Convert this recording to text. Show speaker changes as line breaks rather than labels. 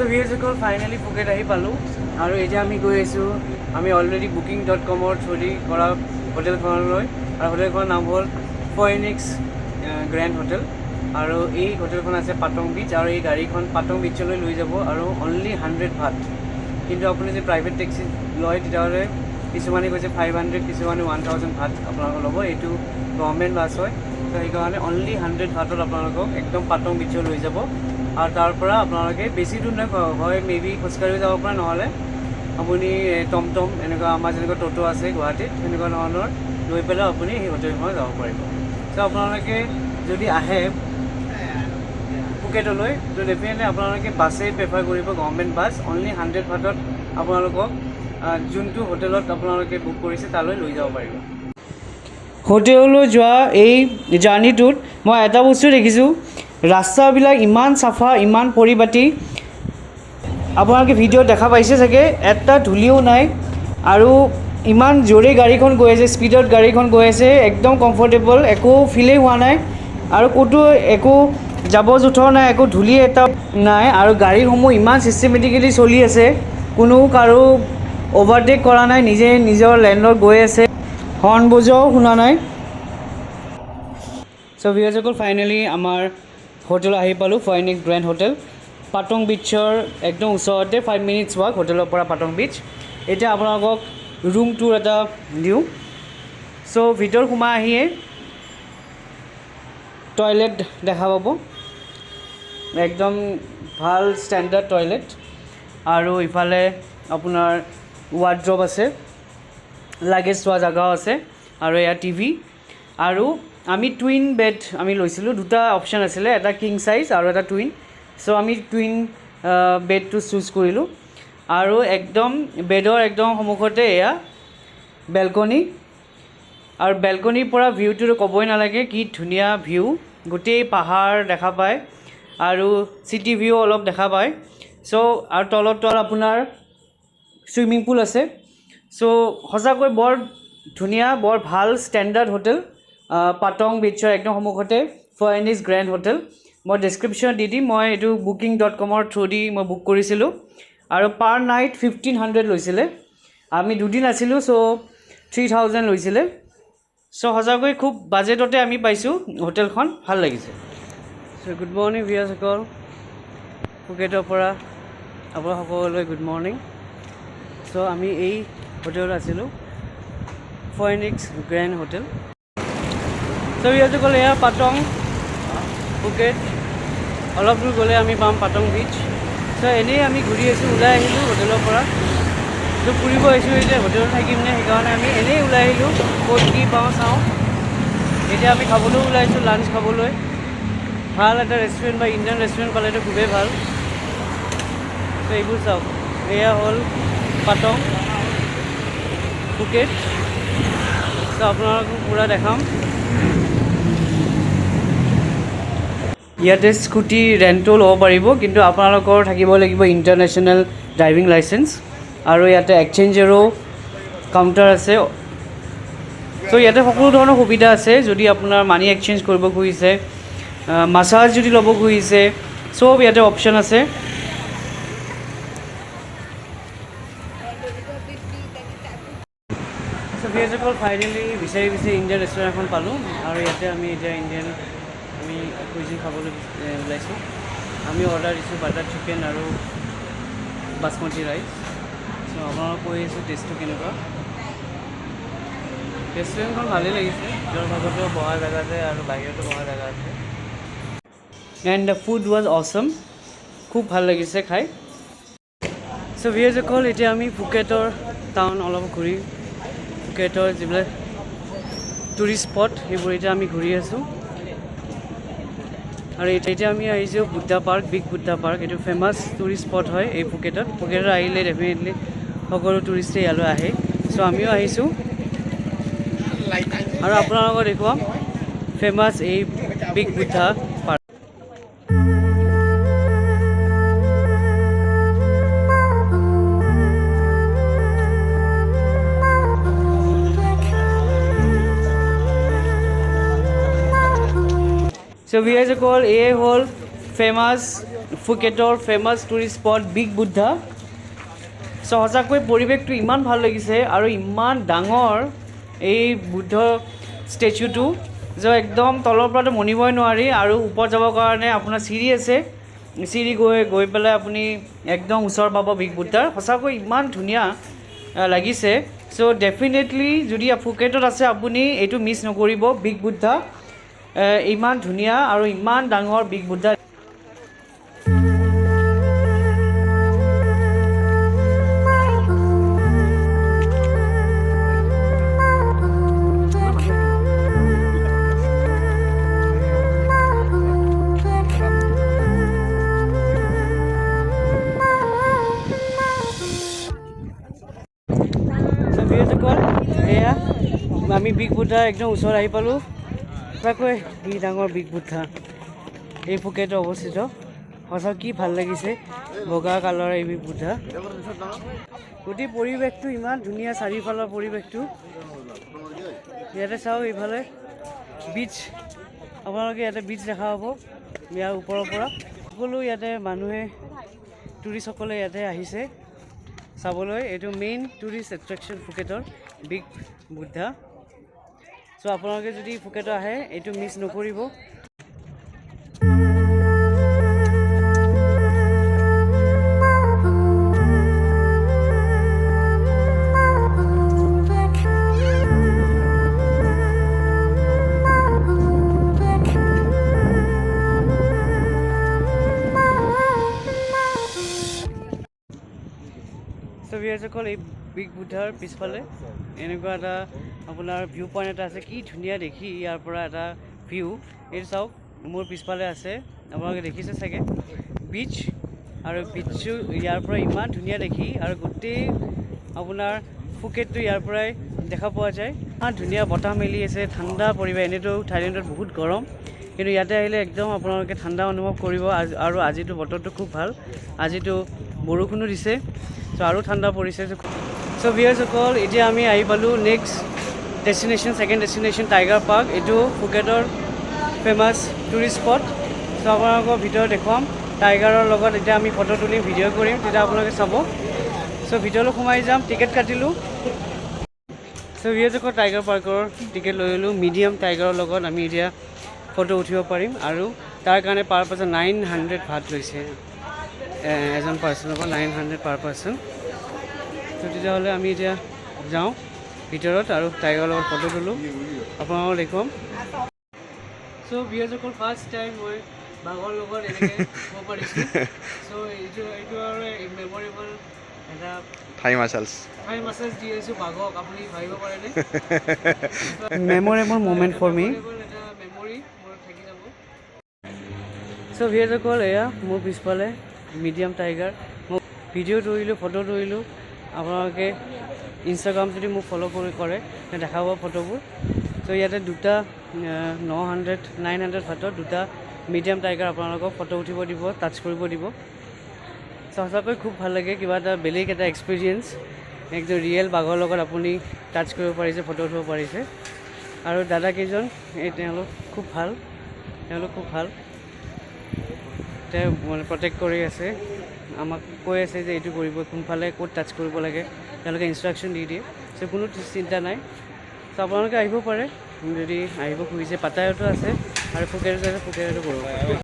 So ভিউজসকল finally Phuket আহি পালোঁ আৰু এতিয়া আমি গৈ আছোঁ আমি অলৰেডি booking.com থ্ৰুদি কৰা হোটেলখনলৈ আৰু হোটেলখনৰ নাম হ'ল ফ'ইনিক্স গ্ৰেণ্ড হোটেল আৰু এই হোটেলখন আছে পাটং বিচ আৰু এই গাড়ীখন পাটং বিচলৈ লৈ যাব আৰু অনলি 100 ভাট কিন্তু আপুনি যদি প্ৰাইভেট টেক্সি লয় তেতিয়াহ'লে কিছুমানে কৈছে 500 কিছুমানে 1000 ভাট আপোনালোকক ল'ব এইটো গভৰ্ণমেণ্ট বাছ হয় তো সেইকাৰণে অনলি 100 ভাটত আপোনালোকক একদম পাটং বিচলৈ লৈ যাব আৰু তাৰ পৰা আপোনালোকে বেছি দূৰ হয় মেবি খোজকাঢ়ি যাব পৰা নহ'লে আপুনি টমটম এনেকুৱা আমাৰ যেনেকুৱা ট'টো আছে গুৱাহাটীত সেনেকুৱা ধৰণৰ লৈ পেলাই আপুনি সেই হোটেলখনত যাব পাৰিব তো আপোনালোকে যদি আহে ফুকেটলৈ তো ডেফিনেটলি আপোনালোকে বাছেই প্ৰেফাৰ কৰিব গভৰ্ণমেণ্ট বাছ অনলি 100 ভাটত আপোনালোকক যোনটো হোটেলত আপোনালোকে বুক কৰিছে তালৈ লৈ যাব পাৰিব হোটেললৈ যোৱা এই জাৰ্ণিটোত মই এটা বস্তু দেখিছোঁ ৰাস্তাবিলাক ইমান চাফা ইমান পৰিপাটি আপোনালোকে ভিডিঅ'ত দেখা পাইছে চাগে এটা ধূলিও নাই আৰু ইমান জোৰে গাড়ীখন গৈ আছে স্পীডত গাড়ীখন গৈ আছে একদম কমফৰ্টেবল একো ফিলেই হোৱা নাই আৰু ক'তো একো জাবৰ জোঁথৰ নাই একো ধূলি এটা নাই আৰু গাড়ীসমূহ ইমান ছিষ্টেমেটিকেলি চলি আছে কোনো কাৰো অভাৰটেক কৰা নাই নিজে নিজৰ লেণ্ডত গৈ আছে হৰ্ণ বজোৱাও শুনা নাই চ' ভিউজসকল ফাইনেলি আমাৰ হোটেল আহি পালোঁ ফ'ইনিক্স গ্ৰেণ্ড হোটেল পাটং বিচৰ একদম ওচৰতে 5 মিনিটছ ৱাক হোটেলৰ পৰা পাটং বিচ এতিয়া আপোনালোকক ৰুম টুৰ এটা দিওঁ চ' ভিতৰত সোমাই আহিয়ে টয়লেট দেখা পাব একদম ভাল ষ্টেণ্ডাৰ্ড টয়লেট আৰু ইফালে আপোনাৰ ৱাৰ্ড্ৰব আছে লাগেজ থোৱা জেগাও আছে আৰু এয়া টিভি আৰু আমি টুইন বেড আমি লৈছিলোঁ দুটা অপশ্যন আছিলে এটা কিং চাইজ আৰু এটা টুইন চ' আমি টুইন বেডটো চুজ কৰিলোঁ আৰু একদম বেডৰ একদম সন্মুখতে এয়া বেলকনি আৰু বেলকনিৰ পৰা ভিউটো ক'বই নালাগে কি ধুনীয়া ভিউ গোটেই পাহাৰ দেখা পায় আৰু চিটি ভিউ অলপ দেখা পায় চ' আৰু তলত আপোনাৰ চুইমিং পুল আছে চ' সঁচাকৈ বৰ ধুনীয়া বৰ ভাল ষ্টেণ্ডাৰ্ড হোটেল পাটং বিচৰ একদম সন্মুখতে ফ'ইনিক্স গ্ৰেণ্ড হোটেল মই ডেছক্ৰিপশ্যনত দি দিম মই এইটো booking.com থ্ৰুদি মই বুক কৰিছিলোঁ আৰু পাৰ নাইট 1500 লৈছিলে আমি দুদিন আছিলোঁ চ' 3000 লৈছিলে চ' সঁচাকৈ খুব বাজেটতে আমি পাইছোঁ হোটেলখন ভাল লাগিছে চ' গুড মৰ্ণিং ভিউৱাৰ্ছসকল ফুকেটৰ পৰা আপোনাৰ সকলোলৈ গুড মৰ্ণিং চ' আমি এই হোটেলত আছিলোঁ ফ'ইনিক্স গ্ৰেণ্ড হোটেল চ' ভিউৱাৰ্ছসকল এয়া পাটং ফুকেট অলপ দূৰ গ'লে আমি পাম পাটং বিচ চ' এনেই আমি ঘূৰি আছোঁ ওলাই আহিলোঁ হোটেলৰ পৰা তো ফুৰিব আহিছোঁ এতিয়া হোটেলত থাকিম নে সেইকাৰণে আমি এনেই ওলাই আহিলোঁ ক'ত কি পাওঁ চাওঁ এতিয়া আমি খাবলৈও ওলাইছোঁ লাঞ্চ খাবলৈ ভাল এটা ৰেষ্টুৰেণ্ট বা ইণ্ডিয়ান ৰেষ্টুৰেণ্ট পালেতো খুবেই ভাল ত' এইবোৰ চাওক এয়া হ'ল পাটং ফুকেট চ' আপোনালোকক পূৰা দেখাম ইয়াতে স্কুটি ৰেণ্টো ল'ব পাৰিব কিন্তু আপোনালোকৰ থাকিব লাগিব ইণ্টাৰনেশ্যনেল ড্ৰাইভিং লাইচেঞ্চ আৰু ইয়াতে এক্সচেঞ্জৰো কাউণ্টাৰ আছে চ' ইয়াতে সকলো ধৰণৰ সুবিধা আছে যদি আপোনাৰ মানি এক্সচেঞ্জ কৰিব খুজিছে মাছাজ যদি ল'ব খুজিছে চব ইয়াতে অপশ্যন আছে চ' ভিউৱাৰ্ছসকল ফাইনেলি বিচাৰি ইণ্ডিয়ান ৰেষ্টুৰেণ্ট এখন পালোঁ আৰু ইয়াতে আমি এতিয়া ইণ্ডিয়ান আমি কুইজিন খাবলৈ ওলাইছোঁ আমি অৰ্ডাৰ দিছোঁ বাটাৰ চিকেন আৰু বাসমতি ৰাইচ চ' আপোনালোকক কৈ আছোঁ টেষ্টটো কেনেকুৱা ৰেষ্টুৰেণ্টখন ভালেই লাগিছে ভিতৰৰ ভাগতো বহা জেগা আছে আৰু বাহিৰতো বহা জেগা আছে এণ্ড দ্য ফুড ৱাজ অ'ছম খুব ভাল লাগিছে খাই চ' ভিউৱাৰ্ছসকল এতিয়া আমি ফুকেটৰ টাউন অলপ ঘূৰি ফুকেটৰ যিবিলাক টুৰিষ্ট স্পট সেইবোৰ এতিয়া আমি ঘূৰি আছোঁ আৰু এতিয়া আমি আহিছোঁ Buddha park big Buddha park এইটো ফেমাছ টুৰিষ্ট স্পট হয় এই ফুকেটত আহিলে ডেফিনেটলি সকলো টুৰিষ্টে ইয়ালৈ আহে চ' আমিও আহিছোঁ আৰু আপোনালোকক দেখুৱাম ফেমাছ এই বিগ বুদ্ধা পাৰ্ক চ' ভিউৱাৰ্ছসকল এই হ'ল ফেমাছ ফুকেটৰ famous tourist spot big Buddha. So' সঁচাকৈ পৰিৱেশটো ইমান ভাল লাগিছে আৰু ইমান ডাঙৰ এই বুদ্ধ ষ্টেচুটো যে একদম তলৰ পৰাতো মনিবই নোৱাৰি আৰু ওপৰত যাবৰ কাৰণে আপোনাৰ চিৰি আছে, চিৰি গৈ পেলাই আপুনি একদম ওচৰ পাব বিগ বুদ্ধাৰ। সঁচাকৈ ইমান ধুনীয়া লাগিছে। চ' ডেফিনেটলি যদি ফুকেটত আছে আপুনি এইটো মিছ নকৰিব বিগ বুদ্ধা। ইমান ধুনীয়া আৰু ইমান ডাঙৰ বিগ বুদ্ধা। এয়া আমি বিগ বুদ্ধা একদম ওচৰত আহি পালোঁ। সঁচাকৈ কি ডাঙৰ বিগ বুদ্ধা এই ফুকেটত অৱস্থিত। সঁচা কি ভাল লাগিছে বগা কালাৰৰ এই বিগ বুদ্ধা। গোটেই পৰিৱেশটো ইমান ধুনীয়া, চাৰিওফালৰ পৰিৱেশটো। ইয়াতে চাওক এইফালে বিচ, আপোনালোকে ইয়াতে বিচ দেখা পাব ইয়াৰ ওপৰৰ পৰা। সকলো ইয়াতে মানুহে টুৰিষ্টসকলে ইয়াতে আহিছে চাবলৈ। এইটো মেইন টুৰিষ্ট এট্ৰেকশ্যন ফুকেটৰ বিগ বুদ্ধা। চ' আপোনালোকে যদি ফুকেট আহে এইটো মিছ নকৰিব। অকল এই বিগ বুদ্ধাৰ পিছফালে এনেকুৱা এটা আপোনাৰ ভিউ পইণ্ট এটা আছে। কি ধুনীয়া দেখি ইয়াৰ পৰা এটা ভিউ। এইটো চাওক মোৰ পিছফালে আছে, আপোনালোকে দেখিছে চাগে বিচ। আৰু বিচটো ইয়াৰ পৰা ইমান ধুনীয়া দেখি আৰু গোটেই আপোনাৰ ফুকেটটো ইয়াৰ পৰাই দেখা পোৱা যায়। ইমান ধুনীয়া বতাহ মেলি আছে, ঠাণ্ডা পৰিৱেশ। এনেতো থাইলেণ্ডত বহুত গৰম, কিন্তু ইয়াতে আহিলে একদম আপোনালোকে ঠাণ্ডা অনুভৱ কৰিব। আৰু আজিতো বতৰটো খুব ভাল, আজিতো বৰষুণো দিছে, চ' আৰু ঠাণ্ডা পৰিছে। চ' ভিউৱাৰ্ছসকল এতিয়া আমি আহি পালোঁ next destination, second destination tiger park. এইটো ফুকেটৰ ফেমাছ টুৰিষ্ট স্পট। চ' আপোনালোকৰ ভিতৰত দেখুৱাম টাইগাৰৰ লগত। এতিয়া আমি ফটো তুলিম, ভিডিঅ' কৰিম, তেতিয়া আপোনালোকে চাব। চ' ভিতৰলৈ সোমাই যাম, টিকেট কাটিলোঁ। চ' ভিউৱাৰ্ছসকল টাইগাৰ পাৰ্কৰ টিকেট লৈ ল'লোঁ। মিডিয়াম টাইগাৰৰ লগত আমি এতিয়া ফটো উঠিব পাৰিম আৰু তাৰ কাৰণে পাৰ পাৰ্চন 900 ভাত লৈছে এজন পাৰ্চনৰ পৰা, 900 পাৰ পাৰ্চন। ত' তেতিয়াহ'লে আমি এতিয়া যাওঁ ভিতৰত আৰু টাইগাৰৰ লগত ফটো তোলোঁ, আপোনালোকক দেখুৱাম। চ' ভিউৱাৰ্ছসকল ফাৰ্ষ্ট টাইম মই বাঘৰ লগত এনেকৈ ক'ব পাৰিছোঁ। চ' এইটো আৰু মেমৰেবল এটা থাই মাছাজ দি আছোঁ বাঘক, আপুনি ভাবিব পাৰেনে? মেমৰেবল মুমেণ্ট ফৰ মি, এটা মেমৰি মোৰ থাকি যাব। চ' ভিউৱাৰ্ছসকল এয়া মোৰ পিছফালে মিডিয়াম টাইগাৰ। মই ভিডিঅ' তুলিলোঁ, ফটো তুলিলোঁ। আপোনালোকে ইনষ্টাগ্ৰাম যদি মোক ফ'ল' কৰে দেখা পাব ফটোবোৰ। চ' ইয়াতে দুটা 900 ভাতত দুটা মিডিয়াম টাইগাৰ আপোনালোকক ফটো উঠিব দিব, টাচ কৰিব দিব। চ' সঁচাকৈ খুব ভাল লাগে, কিবা এটা বেলেগ এটা এক্সপিৰিয়েঞ্চ। একদম ৰিয়েল বাঘৰ লগত আপুনি টাচ কৰিব পাৰিছে, ফটো উঠিব পাৰিছে। আৰু দাদাকেইজন তেওঁলোক খুব ভাল, তেওঁ মানে প্ৰটেক্ট কৰি আছে, আমাক কৈ আছে যে এইটো কৰিব, কোনফালে ক'ত টাচ কৰিব লাগে, তেওঁলোকে ইনষ্ট্ৰাকশ্যন দি দিয়ে। চ' কোনো চিন্তা নাই। চ' আপোনালোকে আহিব পাৰে যদি আহিব খুজিছে। পাটায়াতো আছে আৰু ফুকেটতো আছে, ফুকেটতো কৰিব পাৰে।